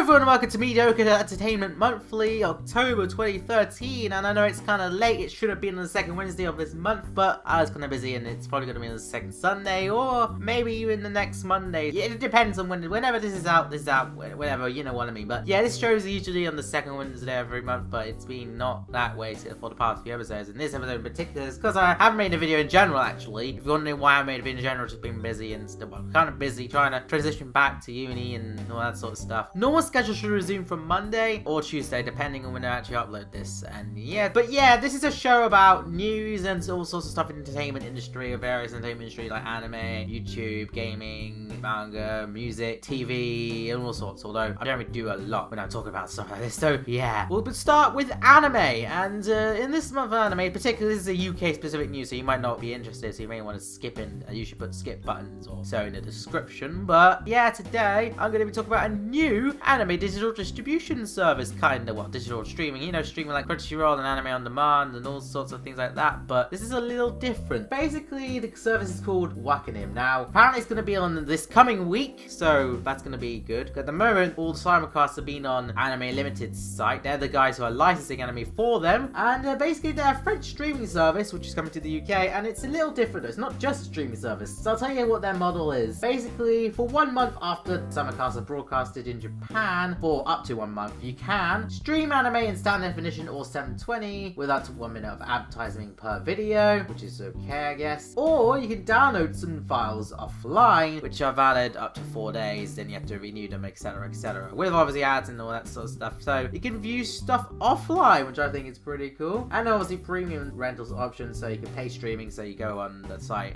everyone, and welcome to Mediocre Entertainment Monthly, October 2013, and I know it's kind of late, it should have been on the second Wednesday of this month, but I was kind of busy and it's probably going to be on the second Sunday, or maybe even the next Monday. Yeah, it depends on whenever this is out, whenever, you know what I mean. But yeah, this show is usually on the second Wednesday every month, but it's been not that way for the past few episodes, and this episode in particular is because I haven't made a video in general, actually. If you want to know why I made a video in general, just been busy and still, well, kind of busy trying to transition back to uni and all that sort of stuff. Normal schedule should resume from Monday or Tuesday, depending on when I actually upload this. And yeah, but yeah, this is a show about news and all sorts of stuff in the entertainment industry, or various entertainment industry like anime, YouTube, gaming, manga, music, TV, and all sorts. Although I don't really do a lot when I'm talking about stuff like this. So yeah, we'll start with anime. And in this month of anime, particularly this is a UK specific news, so you might not be interested. So you may want to skip in. You should put skip buttons or so in the description. But yeah, today I'm going to be talking about a new anime digital distribution service, kind of, well, digital streaming, you know, streaming like Crunchyroll and Anime on Demand and all sorts of things like that, but this is a little different. Basically, the service is called Wakanim. Now, apparently it's going to be on this coming week, so that's going to be good. At the moment, all the simulcasts have been on Anime Limited's site. They're the guys who are licensing anime for them, and basically they're a French streaming service, which is coming to the UK, and it's a little different though. It's not just a streaming service, so I'll tell you what their model is. Basically, for 1 month after simulcasts are broadcasted in Japan, for up to 1 month, you can stream anime in standard definition or 720 with up to 1 minute of advertising per video, which is okay, I guess. Or you can download some files offline, which are valid up to 4 days, then you have to renew them, etc, etc, with obviously ads and all that sort of stuff. So you can view stuff offline, which I think is pretty cool. And obviously premium rentals options, so you can pay streaming, so you go on the site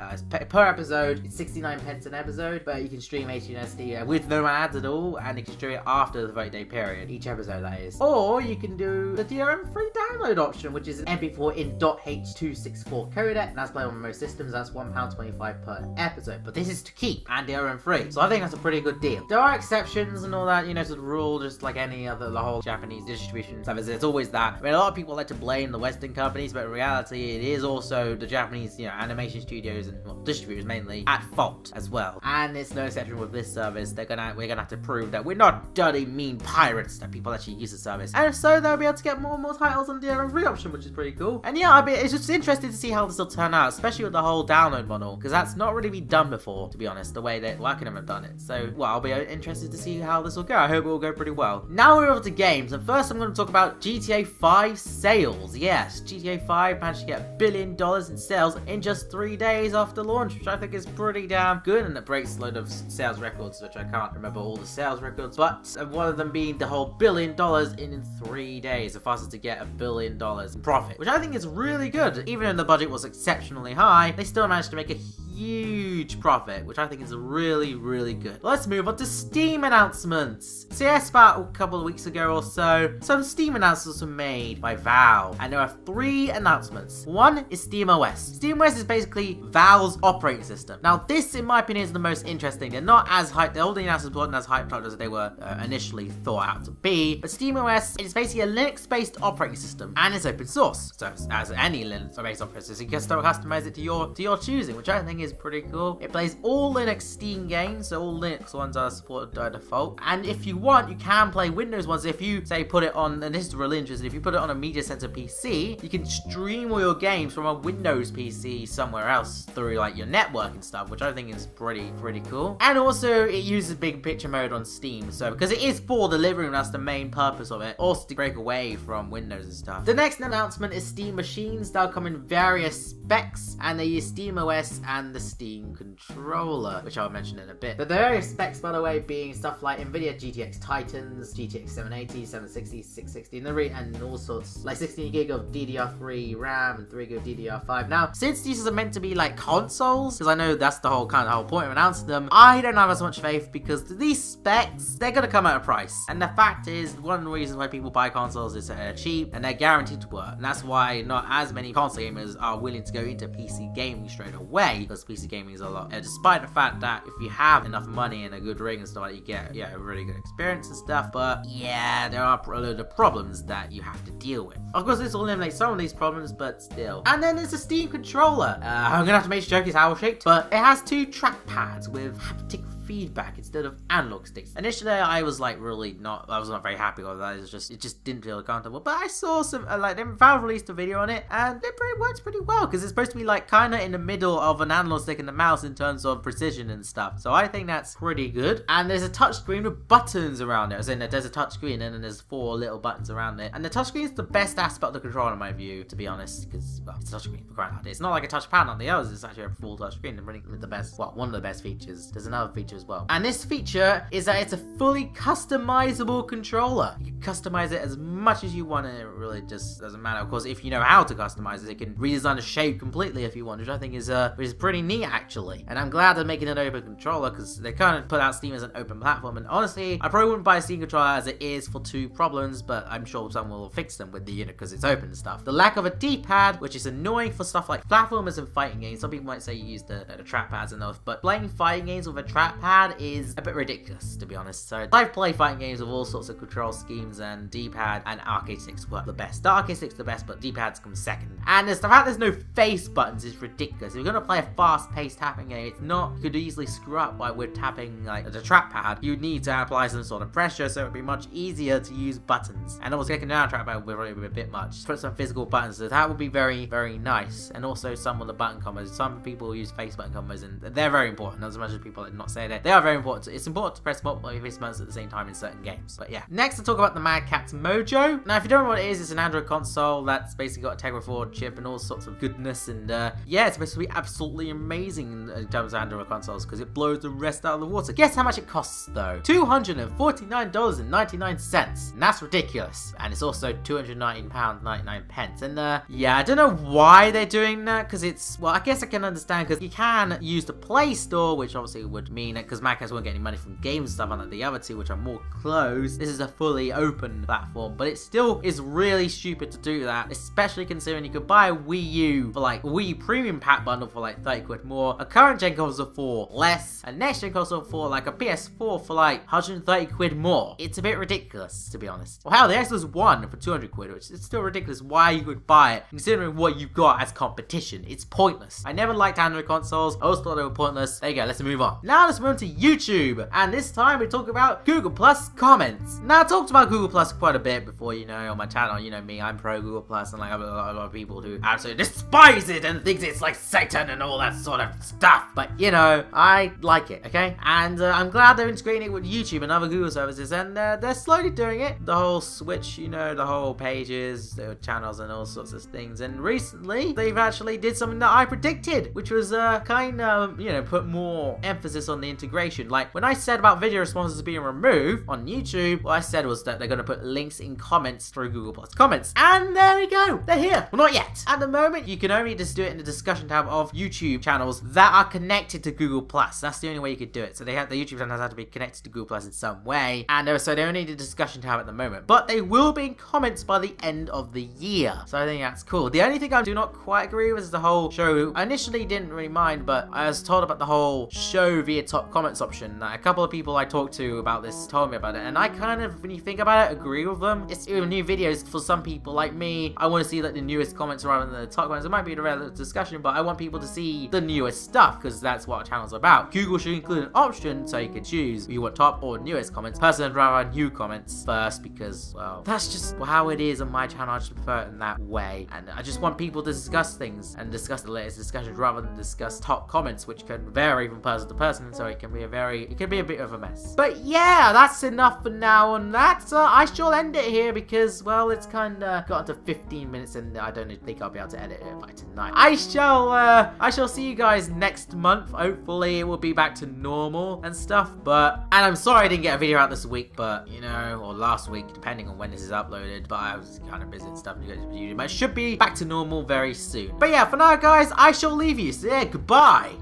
per episode, it's 69 pence an episode, but you can stream HD with no ads at all, and you can stream it after the 30-day period, each episode that is. Or you can do the DRM-free download option, which is an MP4 in .h.264 codec, and that's playable on most systems. That's £1.25 per episode, but this is to keep and DRM-free, so I think that's a pretty good deal. There are exceptions and all that, you know, to the rule, just like any other, the whole Japanese distribution service. There's always that. I mean, a lot of people like to blame the Western companies, but in reality, it is also the Japanese, you know, animation studios and, well, distributors mainly at fault as well. And it's no exception with this service. We're gonna have to prove that we're not dirty, mean pirates, that people actually use the service. And if so, they'll be able to get more and more titles on the DRM-free option, which is pretty cool. And yeah, it's just interesting to see how this will turn out, especially with the whole download model, because that's not really been done before, to be honest, the way that Wakanim have done it. So, well, I'll be interested to see how this will go. I hope it will go pretty well. Now we're over to games, and first I'm going to talk about GTA 5 sales. Yes, GTA 5 managed to get $1 billion in sales in just 3 days after launch, which I think is pretty damn good, and it breaks a load of sales records, which I can't remember all the sales records, but one of them being the whole $1 billion in 3 days, the fastest to get $1 billion in profit, which I think is really good. Even though the budget was exceptionally high, they still managed to make a huge profit, which I think is really, really good. Let's move on to Steam announcements. So yes, about a couple of weeks ago or so, some Steam announcements were made by Valve, and there are 3 announcements. One is SteamOS. SteamOS is basically Valve's operating system. Now this, in my opinion, is the most interesting. They're not as hyped, all the announcements weren't as hyped up as they were initially thought out to be, but SteamOS is basically a Linux-based operating system, and it's open source. So as any Linux-based operating system, you can still customize it to your choosing, which I think is pretty cool. It plays all Linux Steam games, so all Linux ones are supported by default. And if you want, you can play Windows ones. If you say put it on, and this is really interesting, if you put it on a Media Center PC, you can stream all your games from a Windows PC somewhere else through like your network and stuff, which I think is pretty cool. And also it uses big picture mode on Steam, so because it is for the living room, that's the main purpose of it, also to break away from Windows and stuff. The next announcement is Steam machines. They'll come in various specs, and they use SteamOS and the Steam controller, which I'll mention in a bit. But the various specs, by the way, being stuff like NVIDIA GTX Titans, GTX 780, 760, 660, and all sorts, like 16 gig of DDR3 RAM and 3 gig of DDR5. Now, since these are meant to be like consoles, because I know that's the whole point of announcing them, I don't have as much faith, because these specs, they're gonna come at a price. And the fact is, one of the reasons why people buy consoles is that they're cheap and they're guaranteed to work. And that's why not as many console gamers are willing to go into PC gaming straight away, because PC gaming is a lot, despite the fact that if you have enough money and a good rig and stuff like that, you get a really good experience and stuff. But yeah, there are a load of problems that you have to deal with. Of course, this will eliminate some of these problems, but still. And then there's a Steam controller. I'm gonna have to make sure it's owl shaped, but it has 2 trackpads with haptic feedback instead of analog sticks. Initially, I was like I was not very happy with that. It just didn't feel comfortable. But I saw some like Valve released a video on it, and it works pretty well because it's supposed to be like kind of in the middle of an analog stick and the mouse in terms of precision and stuff. So I think that's pretty good. And there's a touchscreen with buttons around it. As in, there's a touchscreen and then there's 4 little buttons around it. And the touchscreen is the best aspect of the controller in my view, to be honest, because well, it's a touchscreen for crying out loud. It's not like a touchpad on the others. It's actually a full touchscreen and really the best. Well, one of the best features. There's another feature as well. And this feature is that it's a fully customizable controller. You can customize it as much as you want, and it really just doesn't matter. Of course, if you know how to customize it, it can redesign the shape completely if you want, which I think is pretty neat actually. And I'm glad they're making an open controller because they kind of put out Steam as an open platform. And honestly, I probably wouldn't buy a Steam controller as it is for 2 problems, but I'm sure someone will fix them with the unit because it's open and stuff. The lack of a D-pad, which is annoying for stuff like platformers and fighting games. Some people might say you use the trap pads and stuff, but playing fighting games with a trap pad is a bit ridiculous, to be honest. So I've played fighting games with all sorts of control schemes, and D-pad and arcade sticks work the best. The arcade sticks the best, but D-pads come second. And the fact there's no face buttons is ridiculous. If you're gonna play a fast-paced tapping game, it's not, you could easily screw up by with tapping like the trap pad. You need to apply some sort of pressure, so it would be much easier to use buttons. And also clicking down trap pad would really be a bit much. Put some physical buttons, so that would be very, very nice. And also some of the button combos. Some people use face button combos, and they're very important. As much as people are not say that, they are very important. It's important to press multiple face buttons at the same time in certain games. But yeah. Next, I'll talk about the Mad Catz M.O.J.O. Now, if you don't know what it is, it's an Android console that's basically got a Tegra 4 chip and all sorts of goodness. And yeah, it's supposed to be absolutely amazing in terms of Android consoles because it blows the rest out of the water. Guess how much it costs though? $249.99. And that's ridiculous. And it's also £219.99. And yeah, I don't know why they're doing that because it's, well, I guess I can understand because you can use the Play Store, which obviously would mean it because Mad Catz won't get any money from games and stuff, unlike the other two, which are more closed. This is a fully open platform, but it still is really stupid to do that, especially considering you could buy a Wii U for like a Wii U premium pack bundle for like 30 quid more, a current gen console for less, a next gen console for like a PS4 for like 130 quid more. It's a bit ridiculous, to be honest. Well, hell, the Xbox One for 200 quid, which is still ridiculous why you would buy it, considering what you've got as competition. It's pointless. I never liked Android consoles. I always thought they were pointless. There you go, let's move on. Now let's move on to YouTube, and this time we talk about Google Plus comments. Now, I talked about Google Plus quite a bit before, you know, on my channel. You know me, I'm pro Google Plus, and like a lot of people who absolutely despise it and thinks it's like Satan and all that sort of stuff. But you know, I like it, okay? And I'm glad they're integrating it with YouTube and other Google services, and they're slowly doing it. The whole switch, you know, the whole pages, the channels, and all sorts of things. And recently, they've actually did something that I predicted, which was kind of, you know, put more emphasis on the integration. Like when I said about video responses being removed on YouTube, what I said was that they're going to put links in comments through Google Plus comments. And there we go. They're here. Well, not yet. At the moment, you can only just do it in the discussion tab of YouTube channels that are connected to Google Plus. That's the only way you could do it. So they have the YouTube channels have to be connected to Google Plus in some way. And so they only need the discussion tab at the moment. But they will be in comments by the end of the year. So I think that's cool. The only thing I do not quite agree with is the whole show. I initially didn't really mind, but I was told about the whole show via top comments option. Like, a couple of people I talked to about this told me about it, and I kind of, when you think about it, agree with them. It's even new videos for some people like me. I want to see like the newest comments rather than the top comments. It might be a relevant discussion, but I want people to see the newest stuff because that's what our channel's about. Google should include an option so you can choose if you want top or newest comments. Personally, I'd rather new comments first because, well, that's just how it is on my channel. I just prefer it in that way, and I just want people to discuss things and discuss the latest discussions rather than discuss top comments, which can vary from person to person, so it can be a bit of a mess. But yeah, that's enough for now on that. I shall end it here because, well, it's kind of gotten to 15 minutes and I don't think I'll be able to edit it by tonight. I shall see you guys next month. Hopefully it will be back to normal and stuff, and I'm sorry I didn't get a video out this week, but you know, or last week, depending on when this is uploaded, but I was kind of busy and stuff, but it should be back to normal very soon. But yeah, for now guys, I shall leave you. So yeah, goodbye.